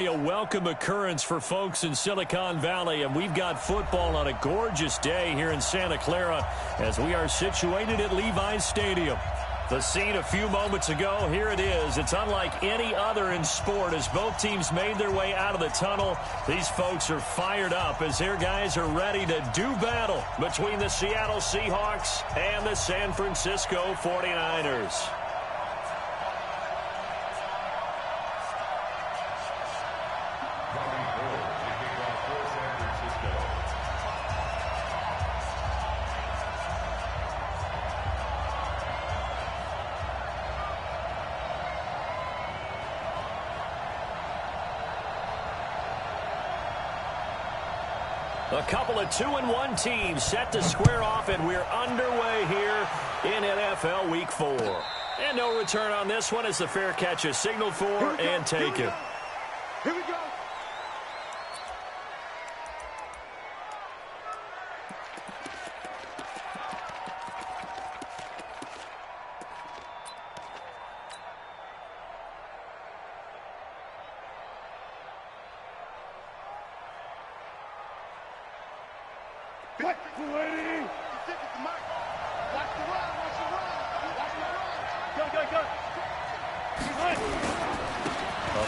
A welcome occurrence for folks in Silicon Valley, and we've got football on a gorgeous day here in Santa Clara as we are situated at Levi's Stadium. The scene a few moments ago, here it is. It's unlike any other in sport as both teams made their way out of the tunnel. These folks are fired up as their guys are ready to do battle between the Seattle Seahawks and the San Francisco 49ers. A couple of 2-1 teams set to square off, and we're underway here in NFL Week 4. And no return on this one as the fair catch is signaled for and taken. Here we go.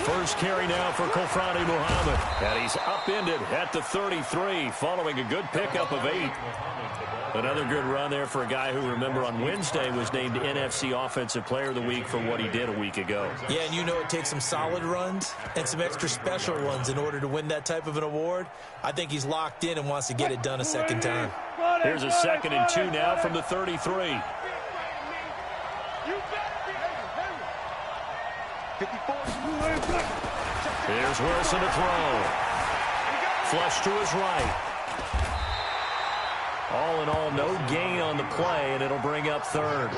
First carry now for Kofrani Muhammad. And he's upended at the 33 following a good pickup of 8. Another good run there for a guy who, remember, on Wednesday was named NFC Offensive Player of the Week for what he did a week ago. Yeah, and you know it takes some solid runs and some extra special ones in order to win that type of an award. I think he's locked in and wants to get it done a second time. Here's a 2nd and 2 now from the 33. 54. Here's Wilson to throw. Flush to his right. All in all, no gain on the play, and it'll bring up 3rd.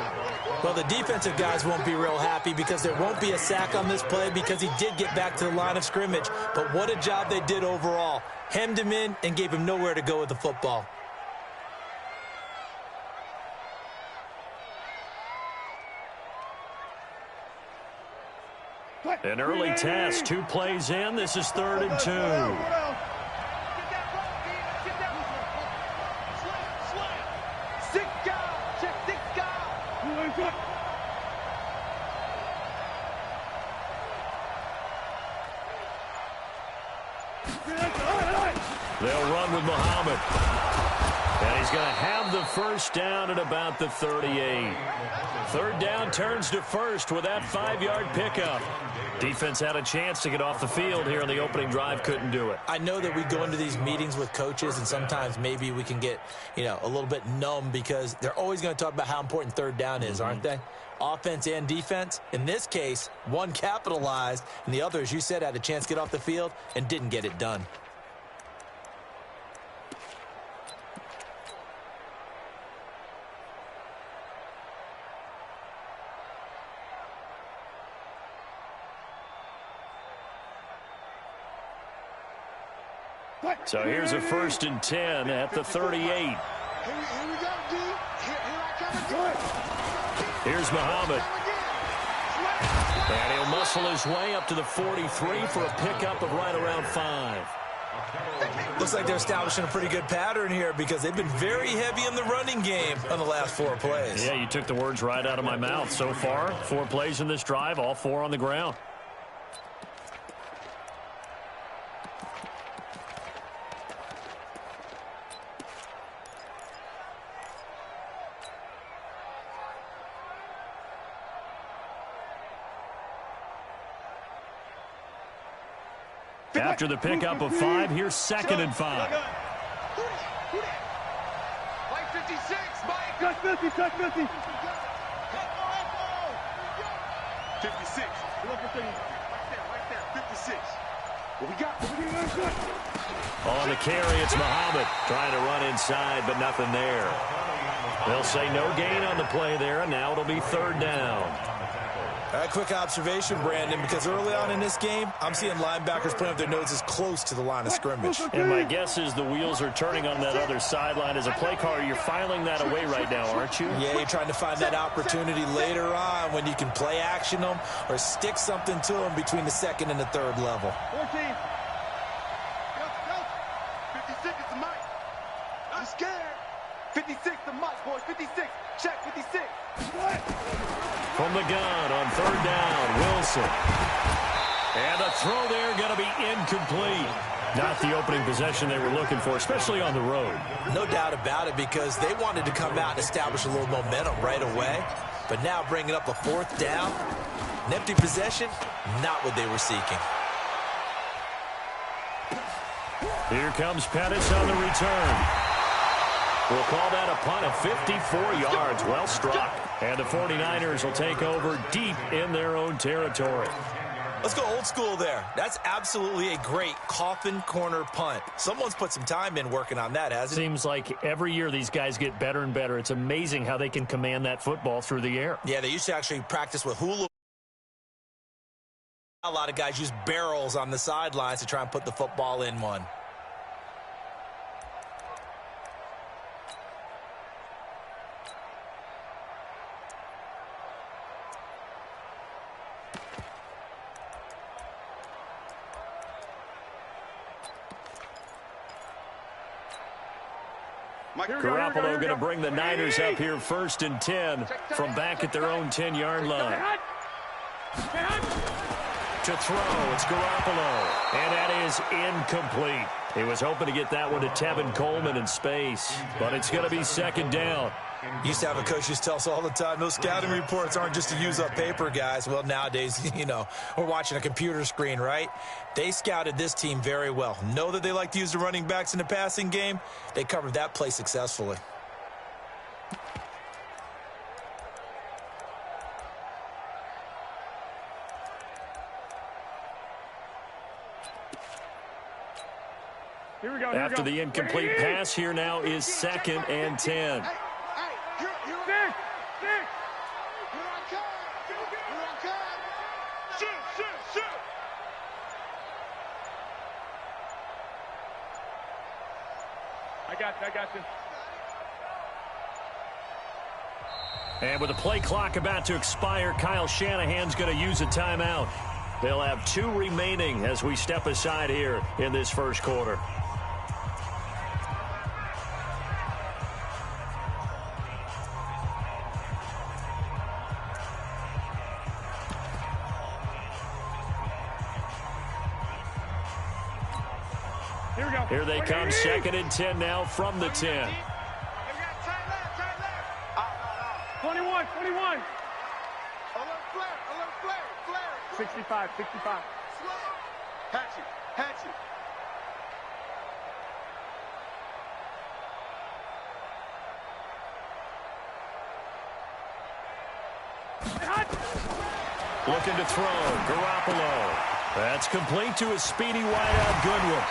Well, the defensive guys won't be real happy because there won't be a sack on this play because he did get back to the line of scrimmage. But what a job they did overall. Hemmed him in and gave him nowhere to go with the football. An early test, 2 plays in. This is 3rd and 2. They'll run with Muhammad. And he's going to have the first down at about the 38. 3rd down turns to 1st with that 5-yard pickup. Defense had a chance to get off the field here on the opening drive, couldn't do it. I know that we go into these meetings with coaches, and sometimes maybe we can get, a little bit numb because they're always going to talk about how important 3rd down is, aren't they? Offense and defense. In this case, one capitalized, and the other, as you said, had a chance to get off the field and didn't get it done. So here's a 1st and 10 at the 38. Here's Muhammad. And he'll muscle his way up to the 43 for a pickup of right around 5. Looks like they're establishing a pretty good pattern here because they've been very heavy in the running game on the last 4 plays. Yeah, you took the words right out of my mouth. So far, 4 plays in this drive, all 4 on the ground. After the pickup of 5, here's 2nd and 5. Mike 56, Mike. Touch 50, touch 50. 56. Right there, 56. What we got? On the carry, it's Muhammad trying to run inside, but nothing there. They'll say no gain on the play there, and now it'll be 3rd down. A quick observation, Brandon, because early on in this game, I'm seeing linebackers putting up their noses close to the line of scrimmage. And my guess is the wheels are turning on that other sideline. As a play caller, you're filing that away right now, aren't you? Yeah, you're trying to find that opportunity later on when you can play action them or stick something to them between the second and the third level. 14. Go. 56 is the mic. I'm scared. 56 the mic, boys. 56. Check 56. What? From the gun on third down, Wilson. And the throw there going to be incomplete. Not the opening possession they were looking for, especially on the road. No doubt about it, because they wanted to come out and establish a little momentum right away. But now bringing up a fourth down, an empty possession, not what they were seeking. Here comes Pettis on the return. We'll call that a punt of 54 yards. Well struck. And the 49ers will take over deep in their own territory. Let's go old school there. That's absolutely a great coffin corner punt. Someone's put some time in working on that, hasn't it? Seems like every year these guys get better and better. It's amazing how they can command that football through the air. Yeah, they used to actually practice with hula. A lot of guys use barrels on the sidelines to try and put the football in one. Garoppolo going to bring the Niners up here 1st and 10 from back at their own 10-yard line. To throw, it's Garoppolo. And that is incomplete. He was hoping to get that one to Tevin Coleman in space, but it's going to be 2nd down. Used to have a coach just tell us all the time, those scouting reports aren't just to use up paper, guys. Well, nowadays, we're watching a computer screen, right? They scouted this team very well. Know that they like to use the running backs in the passing game. They covered that play successfully. After the incomplete pass, here now is 2nd and 10. I got you. And with the play clock about to expire, Kyle Shanahan's going to use a timeout. They'll have 2 remaining as we step aside here in this first quarter. Here they come, 2nd and 10 now from the 10. 21. Alert flare. 65. Hatchet. Looking to throw, Garoppolo. That's complete to a speedy wideout Goodwin.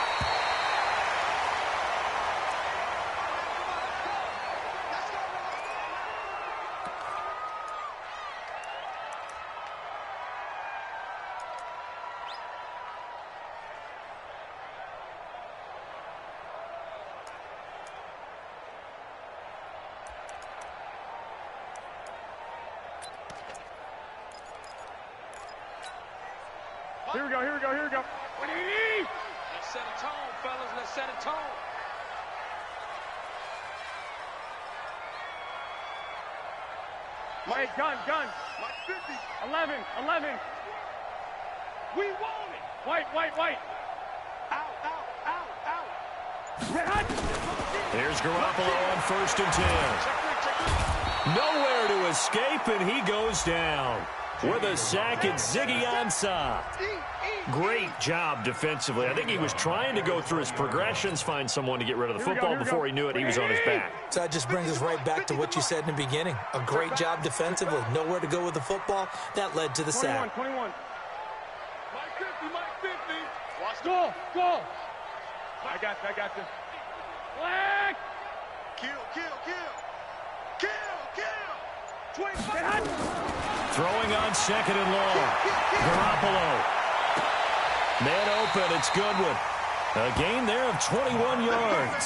Here we go. What do you need? Let's set a tone, fellas. Let's set a tone. Mike, gun. Mike 50. 11. We want it. White. Out. Here's Garoppolo on 1st and 10. Nowhere to escape, and he goes down. With a sack, it's Ziggy Ansah. Great job defensively. I think he was trying to go through his progressions, find someone to get rid of the football. Before he knew it, he was on his back. So that just brings us right back to what you said in the beginning. A great job defensively. Nowhere to go with the football. That led to the sack. 21. Mike 50. Watch go. I got you. Flag. Kill. Throwing on second and long. Garoppolo. Man open, it's Goodwin. A gain there of 21 yards.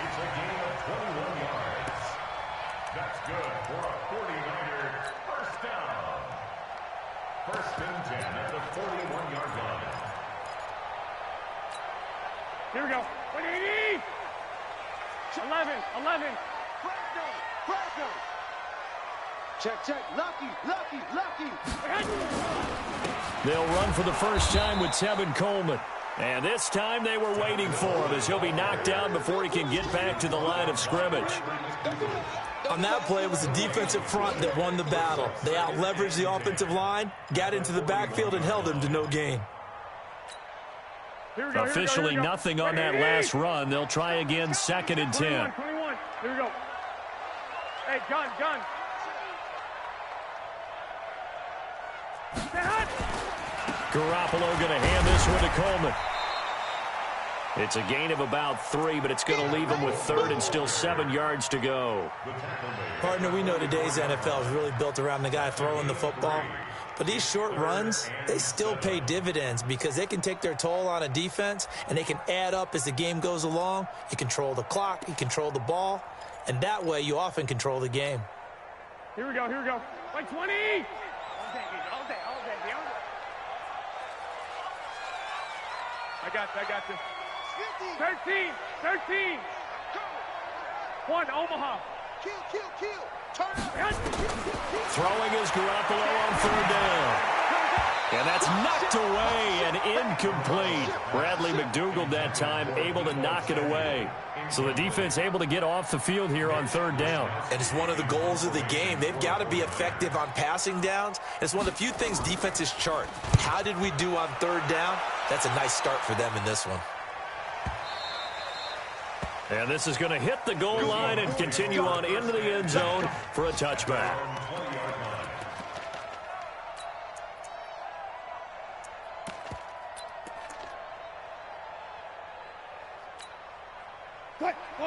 It's a gain of 21 yards. That's good for a 49er first down. First and 10 at the 41-yard line. Here we go. 11. Check. Lucky. They'll run for the first time with Tevin Coleman. And this time they were waiting for him as he'll be knocked down before he can get back to the line of scrimmage. On that play, it was the defensive front that won the battle. They out-leveraged the offensive line, got into the backfield, and held him to no gain. Officially nothing on that last run. They'll try again, second and 10. 21. Here we go. Hey, gun. Garoppolo going to hand this one to Coleman. It's a gain of about 3, but it's going to leave him with third and still 7 yards to go. Partner, we know today's NFL is really built around the guy throwing the football. But these short runs, they still pay dividends because they can take their toll on a defense, and they can add up as the game goes along. You control the clock, you control the ball, and that way you often control the game. Here we go. Like 20! All day. I got you. 13. 1, Omaha. Kill. Turn up. Throwing is Garoppolo on third down. And that's knocked away and incomplete. Bradley McDougald that time able to knock it away. So the defense able to get off the field here on third down. And it's one of the goals of the game. They've got to be effective on passing downs. It's one of the few things defenses chart. How did we do on third down? That's a nice start for them in this one. And this is going to hit the goal line and continue on into the end zone for a touchback.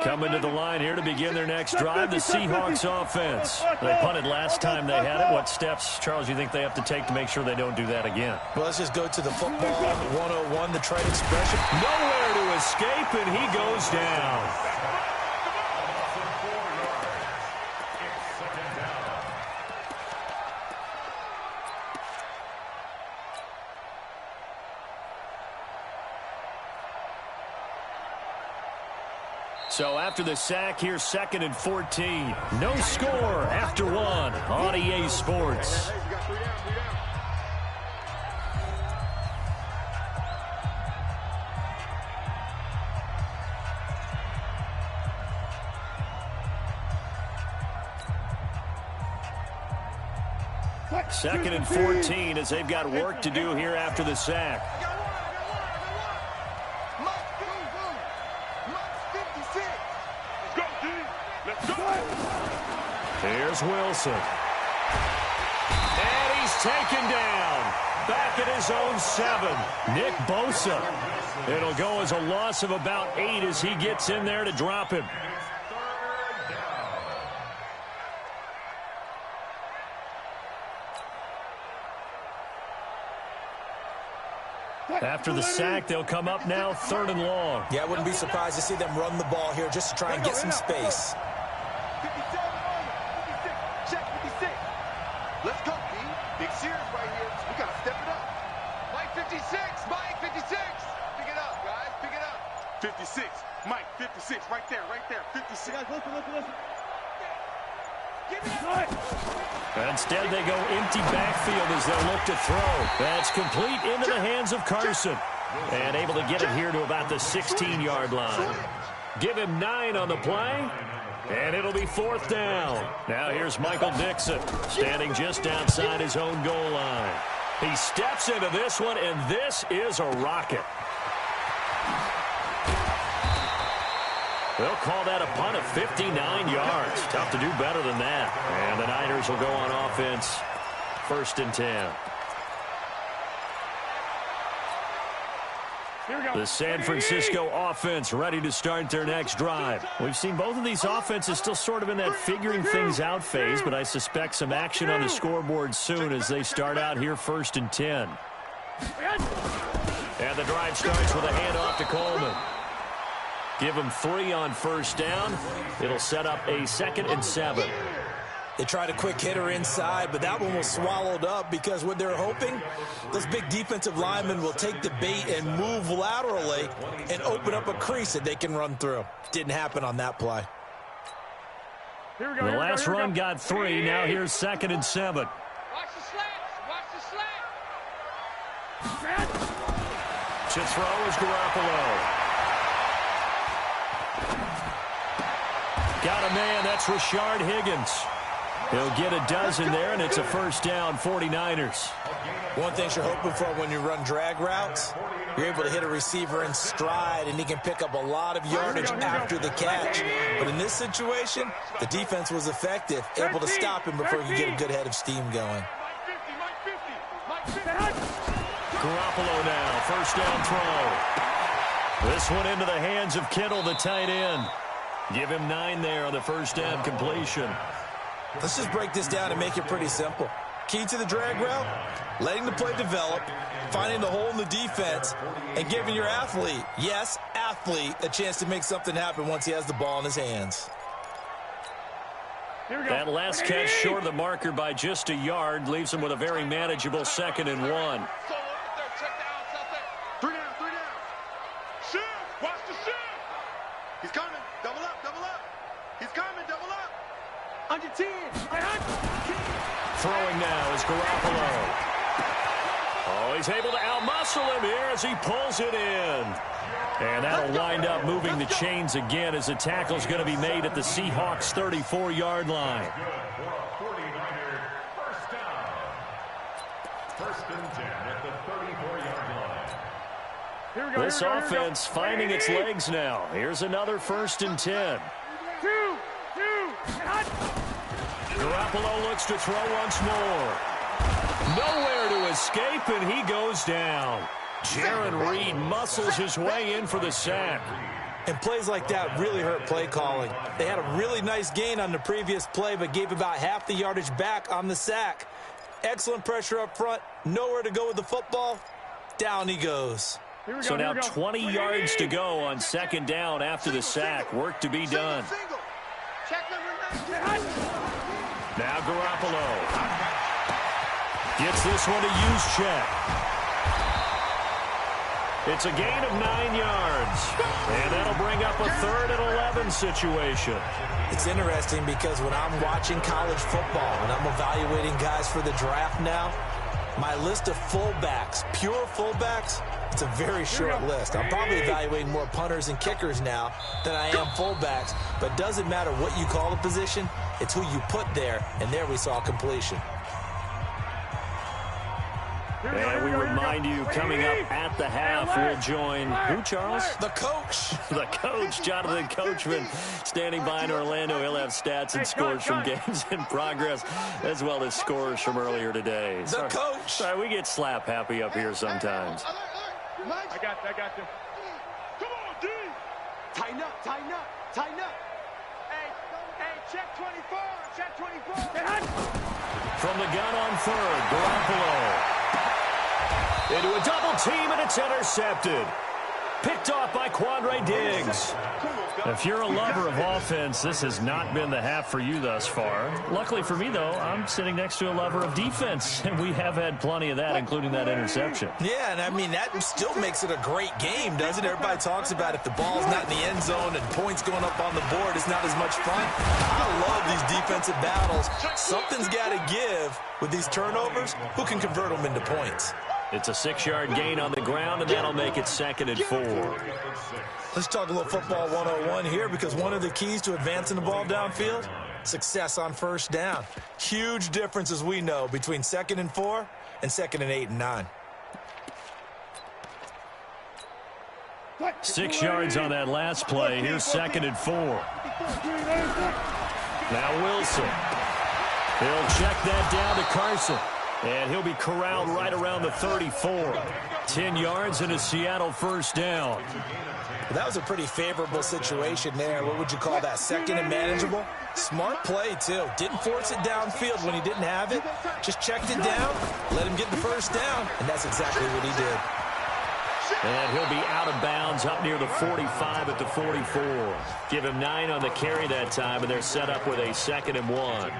Coming to the line here to begin their next drive, the Seahawks offense. They punted last time they had it. What steps, Charles, you think they have to take to make sure they don't do that again? Well, let's just go to the football 101, the trite expression. Nowhere to escape, and he goes down. So after the sack, here's second and 14. No score after 1 on EA Sports. Second and 14 as they've got work to do here after the sack. Here's Wilson. And he's taken down. Back at his own 7. Nick Bosa. It'll go as a loss of about 8 as he gets in there to drop him. After the sack, they'll come up now third and long. Yeah, I wouldn't be surprised to see them run the ball here just to try and get some space. Let's go, B. Big series right here. We got to step it up. Mike 56. Mike 56. Pick it up, guys. Pick it up. 56. Mike 56. Right there. 56. Guys, listen. Give me that. Instead, they go empty backfield as they look to throw. That's complete into the hands of Carson. And able to get it here to about the 16-yard line. Give him 9 on the play. And it'll be fourth down. Now here's Michael Dixon, standing just outside his own goal line. He steps into this one, and this is a rocket. They'll call that a punt of 59 yards. Tough to do better than that. And the Niners will go on offense, first and 10. The San Francisco offense ready to start their next drive. We've seen both of these offenses still sort of in that figuring things out phase, but I suspect some action on the scoreboard soon as they start out here 1st and 10. And the drive starts with a handoff to Coleman. Give him 3 on 1st down. It'll set up a 2nd and 7. They tried a quick hitter inside, but that one was swallowed up because what they're hoping, those big defensive linemen will take the bait and move laterally and open up a crease that they can run through. Didn't happen on that play. The last run got 3. Now here's 2nd and 7. Watch the slants. Watch the slants. To throw is Garoppolo. Got a man. That's Rashard Higgins. He'll get a dozen there, and it's a 1st down, 49ers. One thing you're hoping for when you run drag routes, you're able to hit a receiver in stride, and he can pick up a lot of yardage after the catch. But in this situation, the defense was effective, able to stop him before he could get a good head of steam going. Garoppolo now, 1st down throw. This one into the hands of Kittle, the tight end. Give him 9 there on the 1st down completion. Let's just break this down and make it pretty simple. Key to the drag route, letting the play develop, finding the hole in the defense, and giving your athlete, yes, athlete, a chance to make something happen once he has the ball in his hands. That last catch short of the marker by just a yard leaves him with a very manageable 2nd and 1. 3 down. Shoot. Watch the shoot. He's coming. Double up. He's coming. Double up. Under 10. Throwing now is Garoppolo. Oh, he's able to outmuscle him here as he pulls it in. And that'll wind up moving the chains again as the tackle's going to be made at the Seahawks' 34-yard line. This offense finding its legs now. Here's another 1st and 10. Garoppolo looks to throw once more. Nowhere to escape, and he goes down. Jaron Reed muscles his way in for the sack. And plays like that really hurt play calling. They had a really nice gain on the previous play, but gave about half the yardage back on the sack. Excellent pressure up front. Nowhere to go with the football. Down he goes. So now 20 yards to go on 2nd down after the sack. Work to be done. Now Garoppolo gets this one to Juszczyk. It's a gain of 9 yards. And that'll bring up a 3rd and 11 situation. It's interesting because when I'm watching college football and I'm evaluating guys for the draft now, my list of fullbacks, pure fullbacks, it's a very short list. I'm probably evaluating more punters and kickers now than I am fullbacks. But it doesn't matter what you call the position, it's who you put there. And there we saw completion. And we remind you, coming up at the half, we'll join who, Charles? The coach. The coach, Jonathan Coachman, standing by in Orlando. He'll have stats and scores from games in progress, as well as scores from earlier today. The coach. Sorry, we get slap happy up here sometimes. I got you. Come on, D. Tighten up. Hey, check 24. From the gun on 3rd, Garoppolo. Into a double team, and it's intercepted. Picked off by Quandre Diggs. If you're a lover of offense, this has not been the half for you thus far. Luckily for me, though, I'm sitting next to a lover of defense, and we have had plenty of that, including that interception. Yeah, and I mean, that still makes it a great game, doesn't it? Everybody talks about if the ball's not in the end zone and points going up on the board, it's not as much fun. I love these defensive battles. Something's got to give with these turnovers. Who can convert them into points? It's a 6-yard gain on the ground, and that'll make it 2nd and 4. Let's talk a little football 101 here, because one of the keys to advancing the ball downfield, success on 1st down. Huge difference, as we know, between 2nd and 4 and 2nd and 8 and 9. 6 yards on that last play. Here's 2nd and 4. Now Wilson. He'll check that down to Carson. And he'll be corralled right around the 34. 10 yards and a Seattle first down. Well, that was a pretty favorable situation there. What would you call that? Second and manageable? Smart play, too. Didn't force it downfield when he didn't have it. Just checked it down, let him get the first down, and that's exactly what he did. And he'll be out of bounds up near the 45 at the 44. Give him 9 on the carry that time, and they're set up with a 2nd and 1.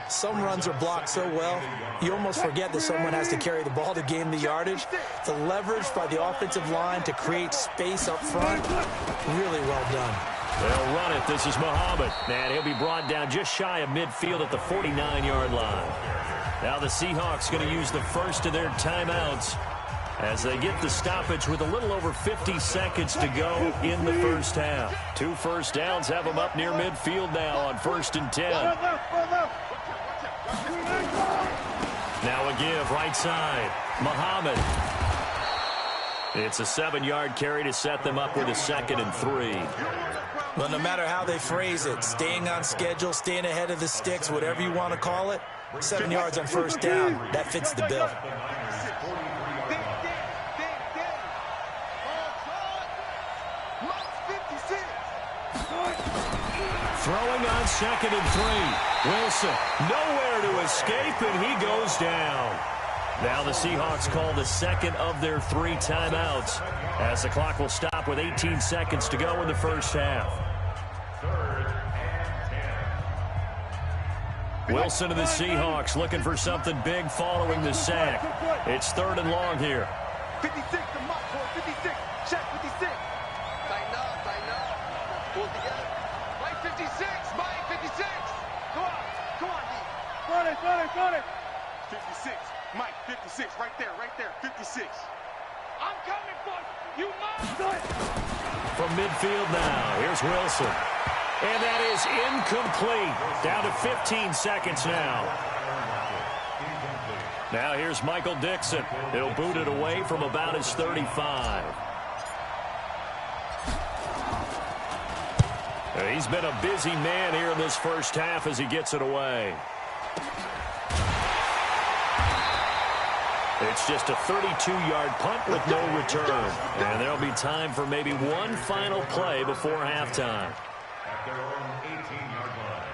Some runs are blocked so well, you almost forget that someone has to carry the ball to gain the yardage. The leverage by the offensive line to create space up front, really well done. They'll run it. This is Muhammad. And he'll be brought down just shy of midfield at the 49-yard line. Now the Seahawks going to use the first of their timeouts as they get the stoppage with a little over 50 seconds to go in the first half. 2 first downs have them up near midfield now on 1st and 10. Now a give right side. Muhammad. It's a 7-yard carry to set them up with a 2nd and 3. Well, no matter how they phrase it, staying on schedule, staying ahead of the sticks, whatever you want to call it, 7 yards on first down, that fits the bill. Throwing on 2nd and 3. Wilson, nowhere to escape, and he goes down. Now the Seahawks call the 2nd of their 3 timeouts as the clock will stop with 18 seconds to go in the first half. 3rd and 10. Wilson to the Seahawks looking for something big following the sack. It's 3rd and long here. 56 to Mike, 56. Check 56. Tighten up, tighten up. Pull together. Mike 56, Mike 56. Come on, D. Got it. 56, Mike 56, right there, 56. I'm coming for you, Mike. From midfield now, here's Wilson. And that is incomplete. Down to 15 seconds now. Now here's Michael Dixon. He'll boot it away from about his 35. He's been a busy man here in this first half as he gets it away. It's just a 32-yard punt with no return. And there'll be time for maybe one final play before halftime. At their own 18-yard line.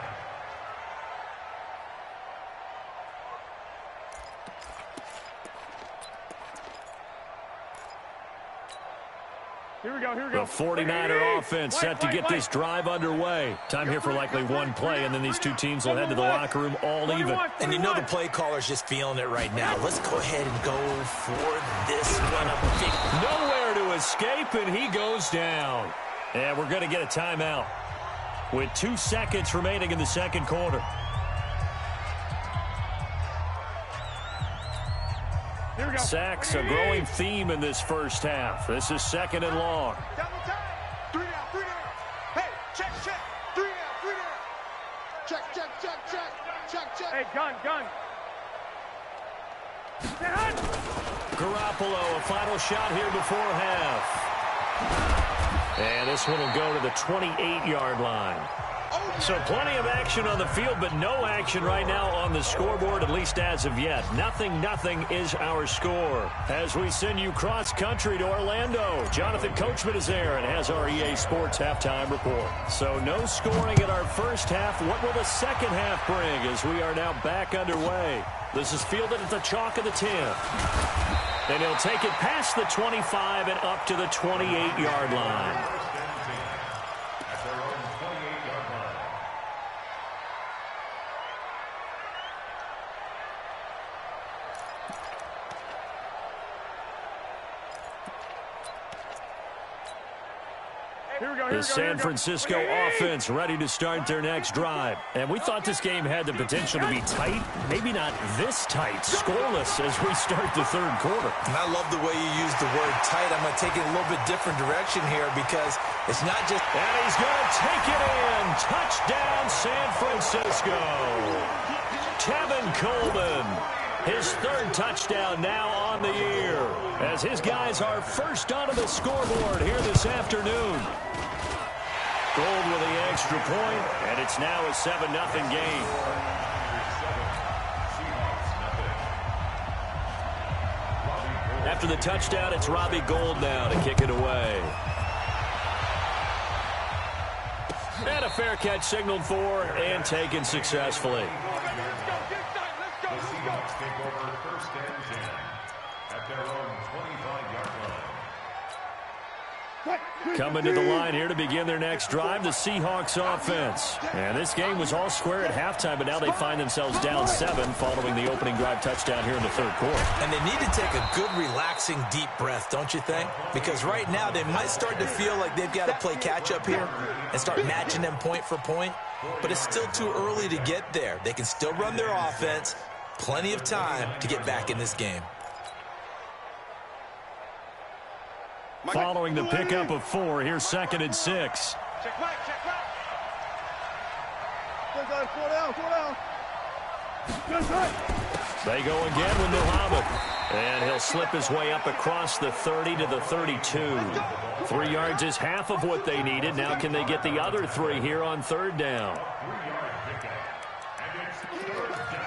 Here we go. The 49er offense set to get this drive underway. Time here for likely one play, and then these two teams will head to the locker room all even. And you know the play caller's just feeling it right now. Let's go ahead and go for this one. Nowhere to escape, and he goes down. And we're going to get a timeout with 2 seconds remaining in the second quarter. Sacks, a growing theme in this first half. This is 2nd and long. Double time. 3 down. Hey, check. 3 down. Check. Hey, gun. Garoppolo, a final shot here before half. And this one will go to the 28-yard line. So plenty of action on the field, but no action right now on the scoreboard, at least as of yet. 0-0 is our score. As we send you cross-country to Orlando, Jonathan Coachman is there and has our EA Sports halftime report. So no scoring in our first half. What will the second half bring as we are now back underway? This is fielded at the chalk of the 10. And he'll take it past the 25 and up to the 28-yard line. The San Francisco offense ready to start their next drive. And we thought this game had the potential to be tight. Maybe not this tight. Scoreless as we start the third quarter. And I love the way you use the word tight. I'm going to take it a little bit different direction here because it's not just... And he's going to take it in. Touchdown, San Francisco. Tevin Coleman. His third touchdown now on the year as his guys are first onto the scoreboard here this afternoon. Gold with the extra point, and it's now a 7-0 game. after the touchdown, it's Robbie Gould now to kick it away. And a fair catch signaled for and taken successfully. The Seahawks take over 1st and 10 at their own 25-yard line. Coming to the line here to begin their next drive, the Seahawks offense. And this game was all square at halftime, but now they find themselves down 7 following the opening drive touchdown here in the 3rd quarter. And they need to take a good, relaxing, deep breath, don't you think? Because right now they might start to feel like they've got to play catch-up here and start matching them point for point. But it's still too early to get there. They can still run their offense. Plenty of time to get back in this game. Following the pickup of 4, here's 2nd and 6. Check right, check right. Good guys, 4 down, 4 down. Good right. They go again with Muhammad. And he'll slip his way up across the 30 to the 32. 3 yards is half of what they needed. Now can they get the other 3 here on 3rd down? 3-yard pickup. And it's 3rd down.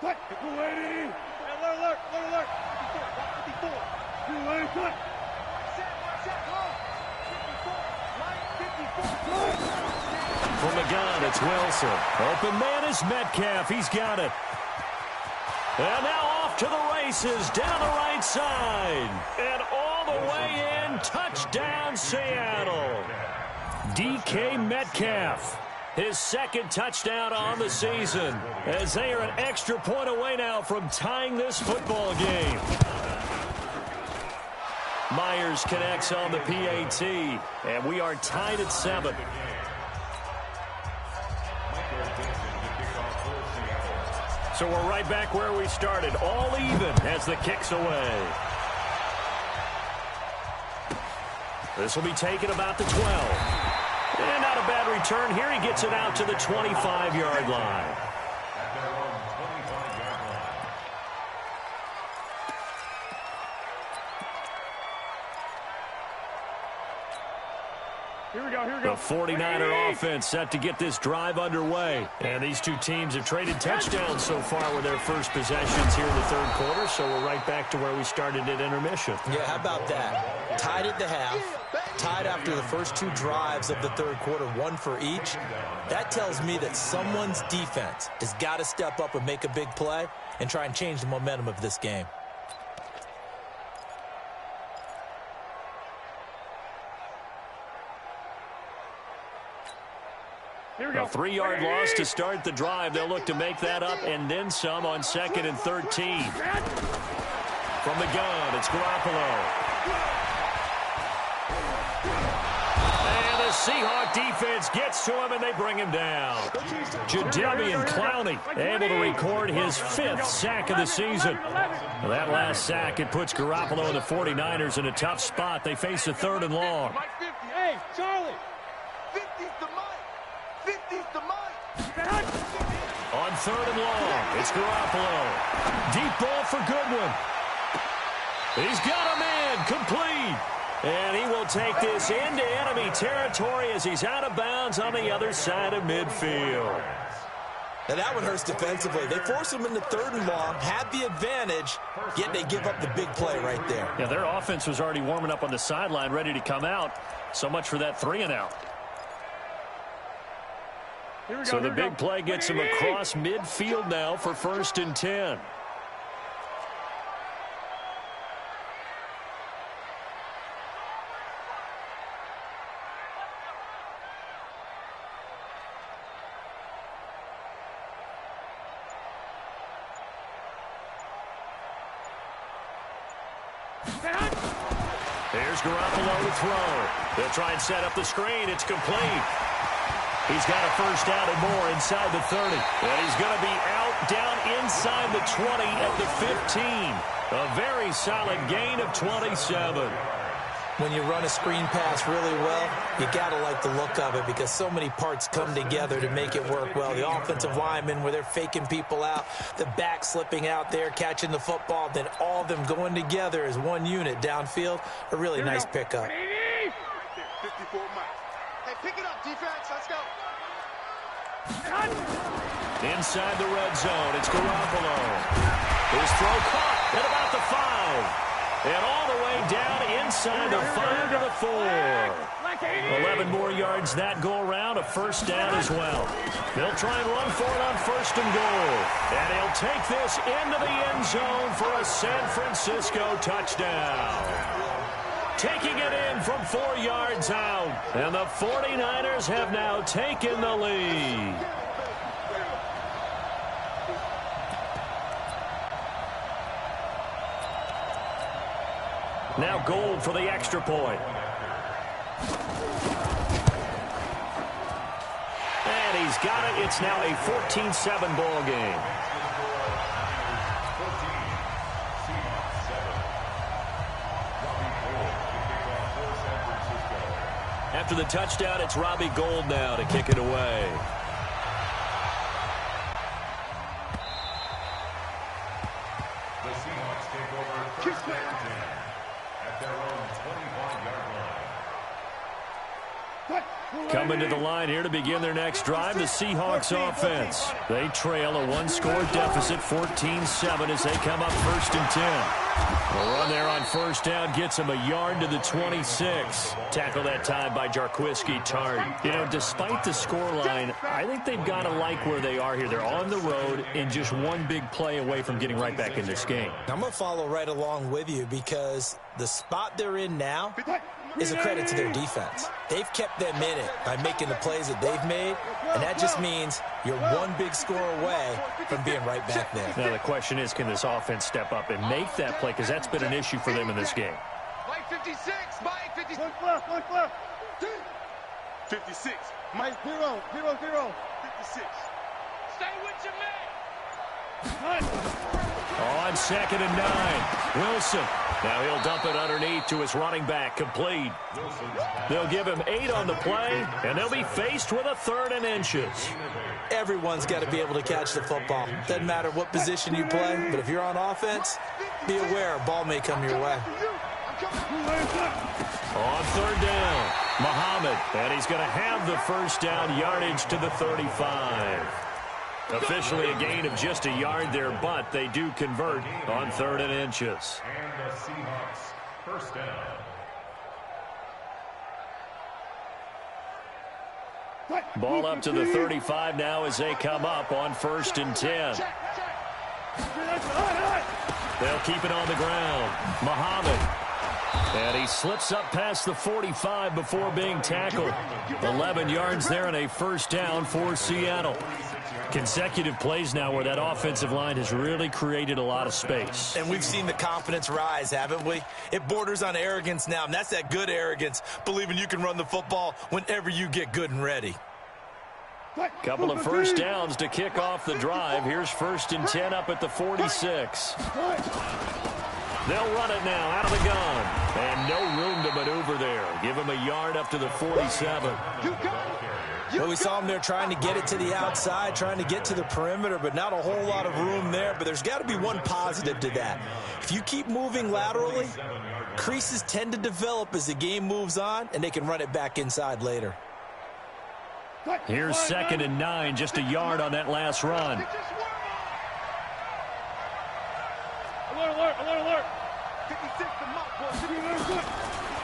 Cut. Good lady. Alert. 54. Good lady, cut. Set, go. 54. From the gun, it's Wilson. Open man is Metcalf. He's got it. And now off to the races down the right side. And all the way in. Touchdown, Seattle. DK Metcalf. His 2nd touchdown on the season, as they are an extra point away now from tying this football game. Myers connects on the PAT, and we are tied at 7. So we're right back where we started, all even as the kick's away. This will be taken about the 12. And not a bad return here. He gets it out to the 25-yard line. At their own 25-yard line. Here we go. The 49er offense set to get this drive underway. And these two teams have traded touchdowns so far with their first possessions here in the 3rd quarter. So we're right back to where we started at intermission. Yeah, how about that? Tied at the half, tied after the first 2 drives of the 3rd quarter, 1 for each. That tells me that someone's defense has got to step up and make a big play and try and change the momentum of this game. A 3-yard loss to start the drive. They'll look to make that up and then some on 2nd and 13. From the gun, it's Garoppolo. And the Seahawk defense gets to him, and they bring him down. Jadeveon Clowney able to record his 5th sack of the season. That last sack, it puts Garoppolo and the 49ers in a tough spot. They face a 3rd and long. Hey, Charlie. 50's the mic. 50's the mic. On 3rd and long, it's Garoppolo. Deep ball for Goodwin. He's got a man, complete. And he will take this into enemy territory as he's out of bounds on the other side of midfield. Now that one hurts defensively. They force him into 3rd and long, had the advantage, yet they give up the big play right there. Yeah, their offense was already warming up on the sideline, ready to come out. So much for that 3 and out. So the big play gets him across midfield now for 1st and 10. Here's Garoppolo to throw. They'll try and set up the screen. It's complete. He's got a 1st down and more inside the 30. And he's going to be out down inside the 20 at the 15. A very solid gain of 27. When you run a screen pass really well, you got to like the look of it because so many parts come together to make it work well. The offensive linemen, where they're faking people out, the back slipping out there, catching the football, then all of them going together as one unit downfield. A really nice pickup. 54 Mike. Hey, pick it up, defense. Let's go. Inside the red zone, it's Garoppolo. His throw caught at about the 5. And all the way down inside the 5 to the 4. 11 more yards that go around, a first down as well. They'll try and run for it on first and goal. And he'll take this into the end zone for a San Francisco touchdown. Taking it in from 4 yards out. And the 49ers have now taken the lead. Now Gold for the extra point. And he's got it. It's now a 14-7 ball game. After the touchdown, it's Robbie Gould now to kick it away. The Seahawks take over first and 10 at their own 21-yard line. Coming to the line here to begin their next drive, the Seahawks offense. They trail a one-score deficit, 14-7, as they come up first and 10. A run there on first down gets him a yard to the 26. Tackle that time by Jarquiski Tartt. You know, despite the scoreline, I think they've got to like where they are here. They're on the road and just one big play away from getting right back in this game. I'm going to follow right along with you because the spot they're in now is a credit to their defense. They've kept them in it by making the plays that they've made, and that just means you're one big score away from being right back there. Now the question is, can this offense step up and make that play, because that's been an issue for them in this game. Mike 56, Mike 56. 56. Mike 0, 0, 0. 56. Stay with your man. On second and 9, Wilson. Now he'll dump it underneath to his running back, complete. They'll give him 8 on the play, and they'll be faced with a 3rd and inches. Everyone's got to be able to catch the football. Doesn't matter what position you play, but if you're on offense, be aware a ball may come your way. On 3rd down, Muhammad, and he's going to have the first down, yardage to the 35. Officially a gain of just a yard there, but they do convert on 3rd and inches. And the Seahawks first down. Ball up to the 35 now as they come up on 1st and 10. They'll keep it on the ground. Muhammad. And he slips up past the 45 before being tackled. 11 yards there and a first down for Seattle. Consecutive plays now where that offensive line has really created a lot of space. And we've seen the confidence rise, haven't we? It borders on arrogance now, and that's that good arrogance, believing you can run the football whenever you get good and ready. Couple of first downs to kick off the drive. Here's 1st and 10 up at the 46. They'll run it now out of the gun. And no room to maneuver there. Give him a yard up to the 47. Well, we saw him there trying to get it to the outside, trying to get to the perimeter, but not a whole lot of room there. But there's got to be one positive to that. If you keep moving laterally, creases tend to develop as the game moves on, and they can run it back inside later. Here's 2nd and 9, just a yard on that last run. Alert, alert, alert, alert. 56, the mouth,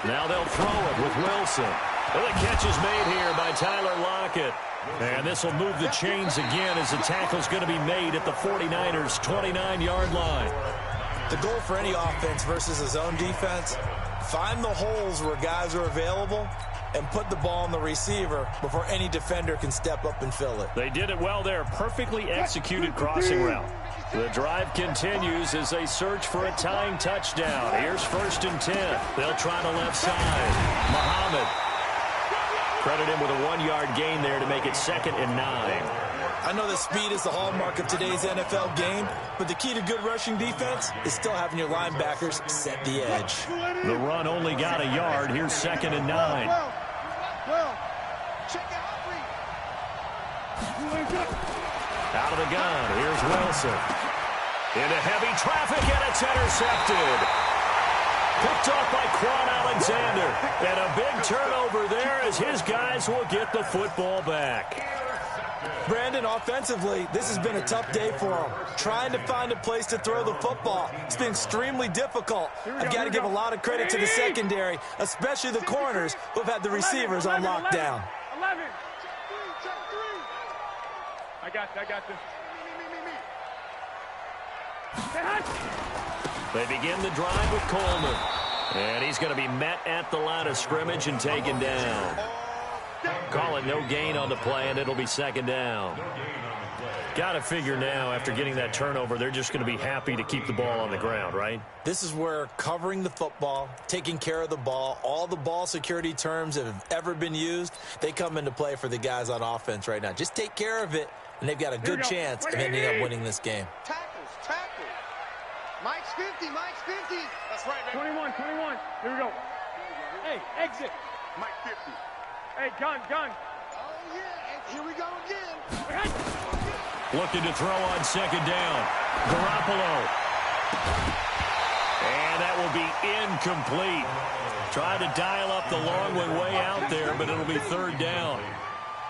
Now they'll throw it with Wilson. Well, the catch is made here by Tyler Lockett. And this will move the chains again as the tackle's going to be made at the 49ers' 29-yard line. The goal for any offense versus a zone defense, find the holes where guys are available and put the ball on the receiver before any defender can step up and fill it. They did it well there. Perfectly executed crossing route. The drive continues as they search for a tying touchdown. Here's 1st and 10. They'll try the left side. Muhammad. Credit him with a 1-yard gain there to make it 2nd and 9. I know that speed is the hallmark of today's NFL game, but the key to good rushing defense is still having your linebackers set the edge. The run only got a yard. Here's 2nd and 9. Out of the gun. Here's Wilson. Into heavy traffic, and it's intercepted. Picked off by Quan Alexander. And a big turnover there as his guys will get the football back. Brandon, offensively, this has been a tough day for him. Trying to find a place to throw the football. It's been extremely difficult. I've got to give a lot of credit to the secondary, especially the corners who have had the receivers on lockdown. 11. I got this. They begin the drive with Coleman. And he's going to be met at the line of scrimmage and taken down. Call it no gain on the play, and it'll be 2nd down. Got to figure now, after getting that turnover, they're just going to be happy to keep the ball on the ground, right? This is where covering the football, taking care of the ball, all the ball security terms that have ever been used, they come into play for the guys on offense right now. Just take care of it, and they've got a good chance of ending up winning this game. Tackle. Mike's 50. That's right, man. 21. Here we go. Hey, exit. Mike 50. Hey, gun. Oh, yeah. Here we go again. Looking to throw on 2nd down. Garoppolo. And that will be incomplete. Trying to dial up the long one way out there, but it'll be 3rd down.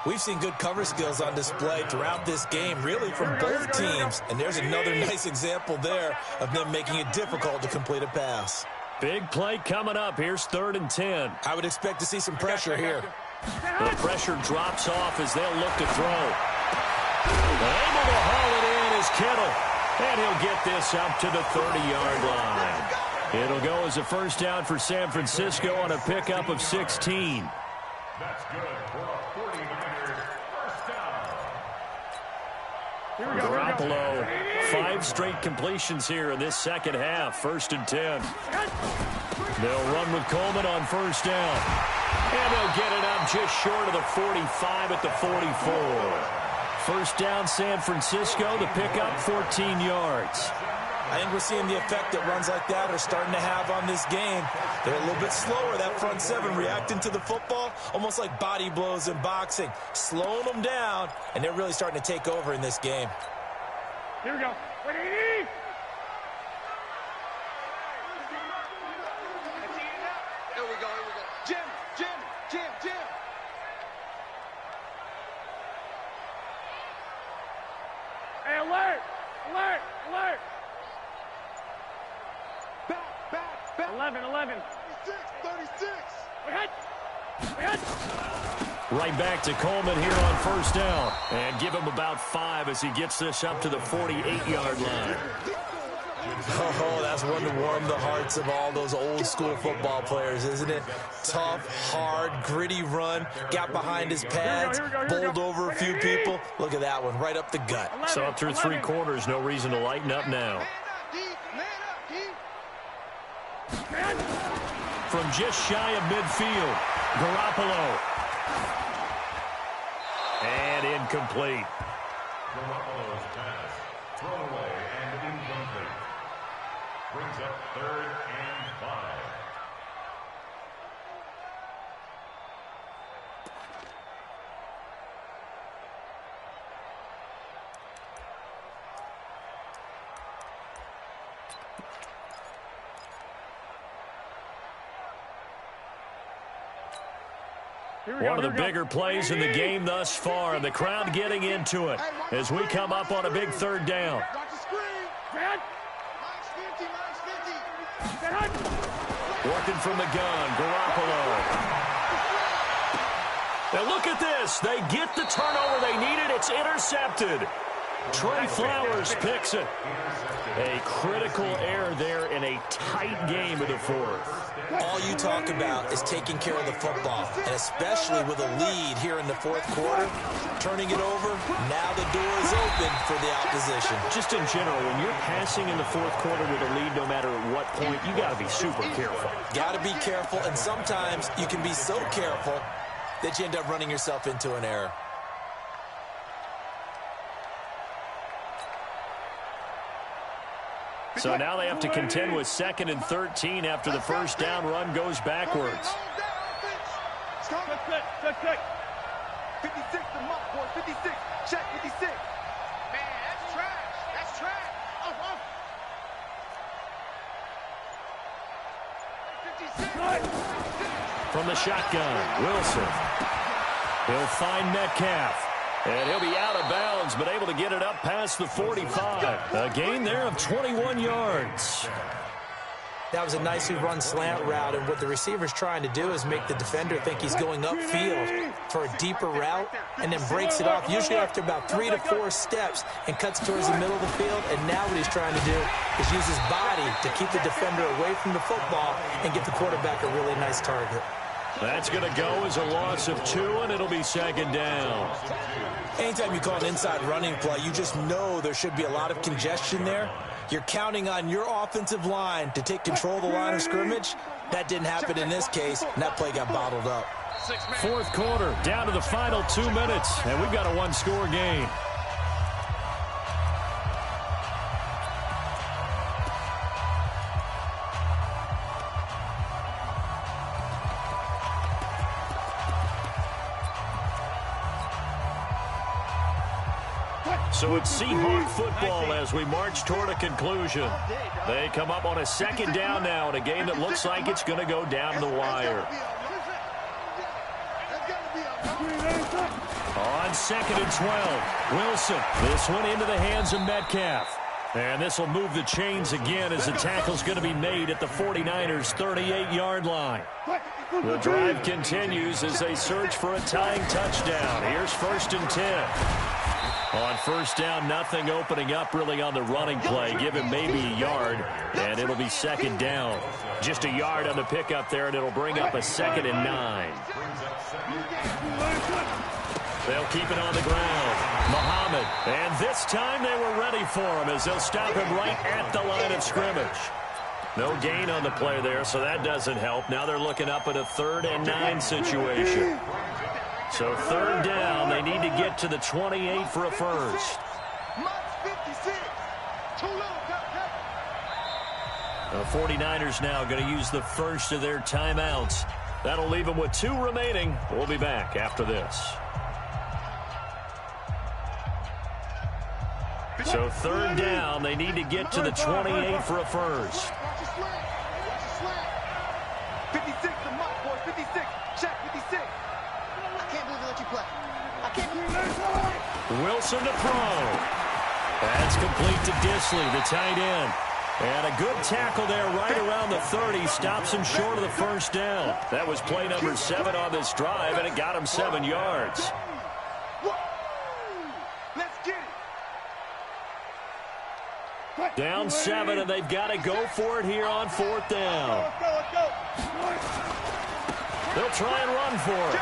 We've seen good cover skills on display throughout this game, really from both teams. And there's another nice example there of them making it difficult to complete a pass. Big play coming up. Here's 3rd and 10. I would expect to see some pressure here. The pressure drops off as they'll look to throw. Able to haul it in is Kittle. And he'll get this up to the 30-yard line. It'll go as a 1st down for San Francisco on a pickup of 16. That's good for a 49ers first down. Garoppolo, 5 straight completions here in this 2nd half. 1st and 10. They'll run with Coleman on 1st down. And they'll get it up just short of the 45 at the 44. 1st down, San Francisco. The pickup, 14 yards. I think we're seeing the effect that runs like that are starting to have on this game. They're a little bit slower, that front 7, reacting to the football, almost like body blows in boxing, slowing them down, and they're really starting to take over in this game. Here we go. Here we go. Jim. Hey, alert. Back. 11. 36. Right back to Coleman here on 1st down. And give him about 5 as he gets this up to the 48-yard line. Oh, that's one to warm the hearts of all those old-school football players, isn't it? Tough, hard, gritty run. Got behind his pads, bowled over a few people. Look at that one, right up the gut. So up through 3 quarters, no reason to lighten up now. From just shy of midfield, Garoppolo. And incomplete. Garoppolo's pass, thrown away and incomplete. Brings up 3rd and 5. One of the bigger plays in the game thus far, and the crowd getting into it as we come up on a big 3rd down. Watch the screen. Mike's 50. Working from the gun, Garoppolo. Now look at this. They get the turnover they needed. It's intercepted. Trey Flowers picks it. A critical error there in a tight game of the 4th. All you talk about is taking care of the football, and especially with a lead here in the 4th quarter, turning it over, now the door is open for the opposition. Just in general, when you're passing in the 4th quarter with a lead, no matter at what point, you got to be super careful. Got to be careful, and sometimes you can be so careful that you end up running yourself into an error. So now they have to contend with 2nd and 13 after the first down run goes backwards. Check. 56 the month, boy. 56. Check 56. Man, that's trash. That's trash. Oh. 56. From the shotgun, Wilson. He'll find Metcalf. And he'll be out of bounds, but able to get it up past the 45. A gain there of 21 yards. That was a nicely run slant route, and what the receiver's trying to do is make the defender think he's going upfield for a deeper route, and then breaks it off, usually after about 3 to 4 steps, and cuts towards the middle of the field. And now what he's trying to do is use his body to keep the defender away from the football and get the quarterback a really nice target. That's going to go as a loss of 2, and it'll be 2nd down. Anytime you call an inside running play, you just know there should be a lot of congestion there. You're counting on your offensive line to take control of the line of scrimmage. That didn't happen in this case, and that play got bottled up. 4th quarter, down to the final 2 minutes, and we've got a 1-score game. So it's Seahawk football as we march toward a conclusion. They come up on a 2nd down now in a game that looks like it's going to go down to the wire. On 2nd and 12, Wilson. This one into the hands of Metcalf. And this will move the chains again as the tackle's going to be made at the 49ers' 38-yard line. The drive continues as they search for a tying touchdown. Here's 1st and 10. On 1st down, nothing opening up really on the running play. Give him maybe a yard, and it'll be 2nd down. Just a yard on the pickup there, and it'll bring up a 2nd and 9. They'll keep it on the ground. Muhammad, and this time they were ready for him as they'll stop him right at the line of scrimmage. No gain on the play there, so that doesn't help. Now they're looking up at a 3rd and 9 situation. So 3rd down, they need to get to the 28 for a first. The 49ers now going to use the first of their timeouts. That'll leave them with 2 remaining. We'll be back after this. So 3rd down, they need to get to the 28 for a first. 56 the month, boy. 56. Check 56. Wilson to throw. That's complete to Disley, the tight end. And a good tackle there right around the 30. Stops him short of the first down. That was play number 7 on this drive, and it got him 7 yards. Let's get it. Down 7, and they've got to go for it here on 4th down. They'll try and run for it.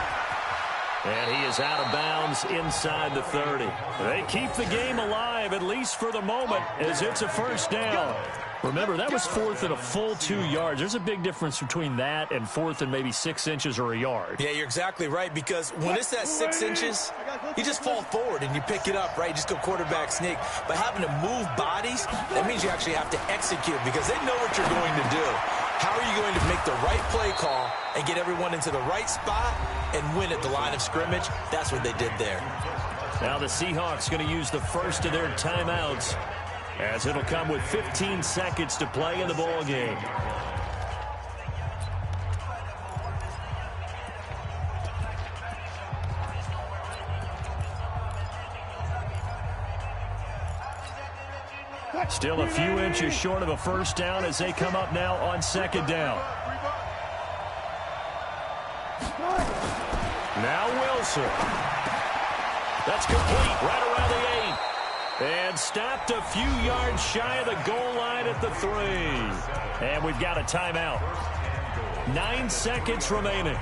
And he is out of bounds inside the 30. They keep the game alive, at least for the moment, as it's a first down. Remember, that was 4th and a full 2 yards. There's a big difference between that and 4th and maybe 6 inches or a yard. Yeah, you're exactly right, because when it's that 6 inches, you just fall forward and you pick it up, right? You just go quarterback sneak. But having to move bodies, that means you actually have to execute because they know what you're going to do. How are you going to make the right play call and get everyone into the right spot and win at the line of scrimmage? That's what they did there. Now the Seahawks going to use the first of their timeouts, as it'll come with 15 seconds to play in the ball game. Still a few inches short of a first down as they come up now on 2nd down. Now Wilson. That's complete right around the 8. And stopped a few yards shy of the goal line at the 3. And we've got a timeout. 9 seconds remaining.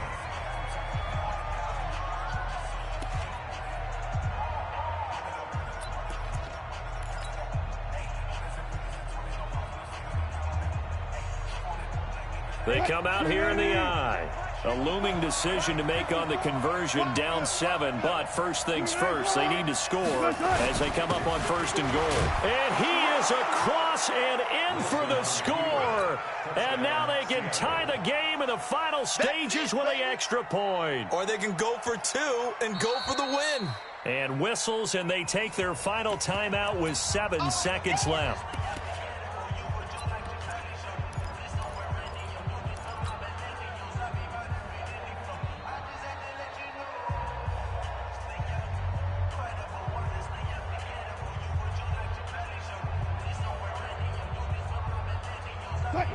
They come out here in the eye. A looming decision to make on the conversion, down 7, but first things first, they need to score as they come up on 1st and goal. And he is across and in for the score. And now they can tie the game in the final stages with an extra point. Or they can go for 2 and go for the win. And whistles, and they take their final timeout with 7 seconds left.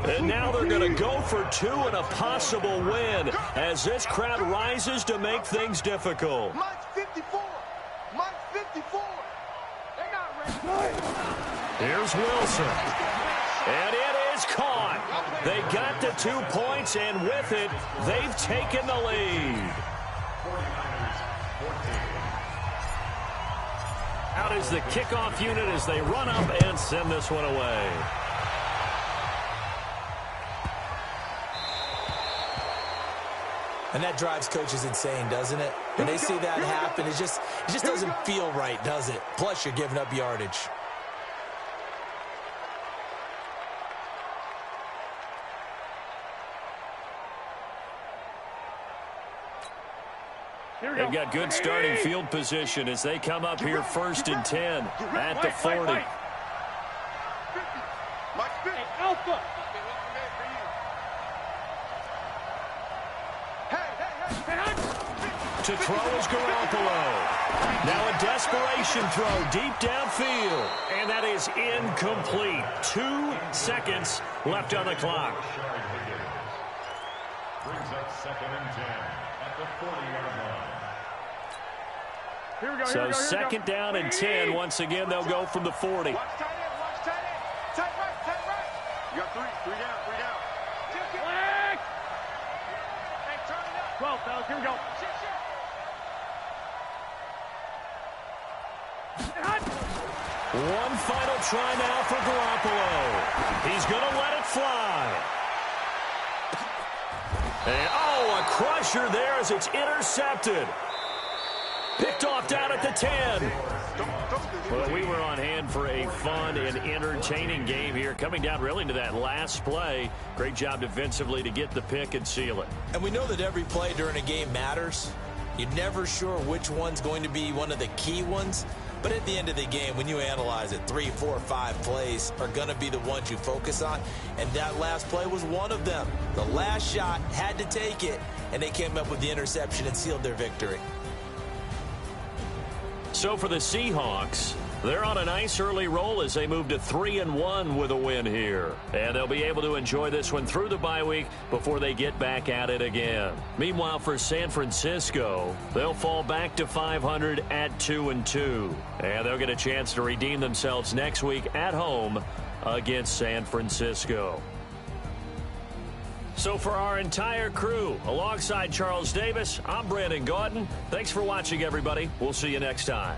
And now they're going to go for 2 and a possible win as this crowd rises to make things difficult. Mike's 54. Mike's 54. They're not ready. Here's Wilson. And it is caught. They got the 2 points, and with it, they've taken the lead. Out is the kickoff unit as they run up and send this one away. And that drives coaches insane, doesn't it? When they see that happen, it just doesn't feel right, does it? Plus, you're giving up yardage. They've got good starting field position as they come up here 1st and 10 at the 40. Mike's 50. Alpha. To throw is Garoppolo. Now a desperation throw deep downfield. And that is incomplete. 2 seconds left on the clock. Brings up 2nd and 10 at the 40-yard line. Here we go. So 2nd down and 10. Once again, they'll go from the 40. Watch tight end. Watch tight end. Tight right. Tight right. You got 3. 3 down. 3 down. Flag. Hey, turn it up. 12, fellas. Here we go. One final try now for Garoppolo. He's going to let it fly. And, a crusher there as it's intercepted. Picked off down at the 10. Well, we were on hand for a fun and entertaining game here. Coming down really to that last play. Great job defensively to get the pick and seal it. And we know that every play during a game matters. You're never sure which one's going to be one of the key ones. But at the end of the game, when you analyze it, 3, 4, 5 plays are going to be the ones you focus on. And that last play was one of them. The last shot had to take it, and they came up with the interception and sealed their victory. So for the Seahawks, they're on a nice early roll as they move to 3-1 with a win here. And they'll be able to enjoy this one through the bye week before they get back at it again. Meanwhile, for San Francisco, they'll fall back to 500 at 2-2. And they'll get a chance to redeem themselves next week at home against San Francisco. So for our entire crew, alongside Charles Davis, I'm Brandon Gaudin. Thanks for watching, everybody. We'll see you next time.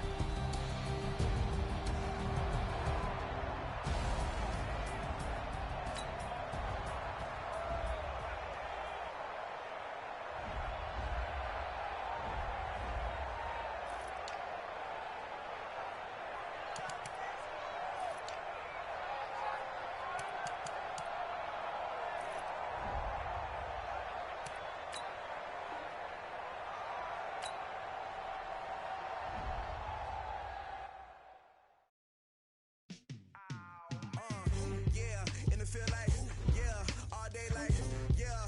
Feel like, yeah, all day like, yeah.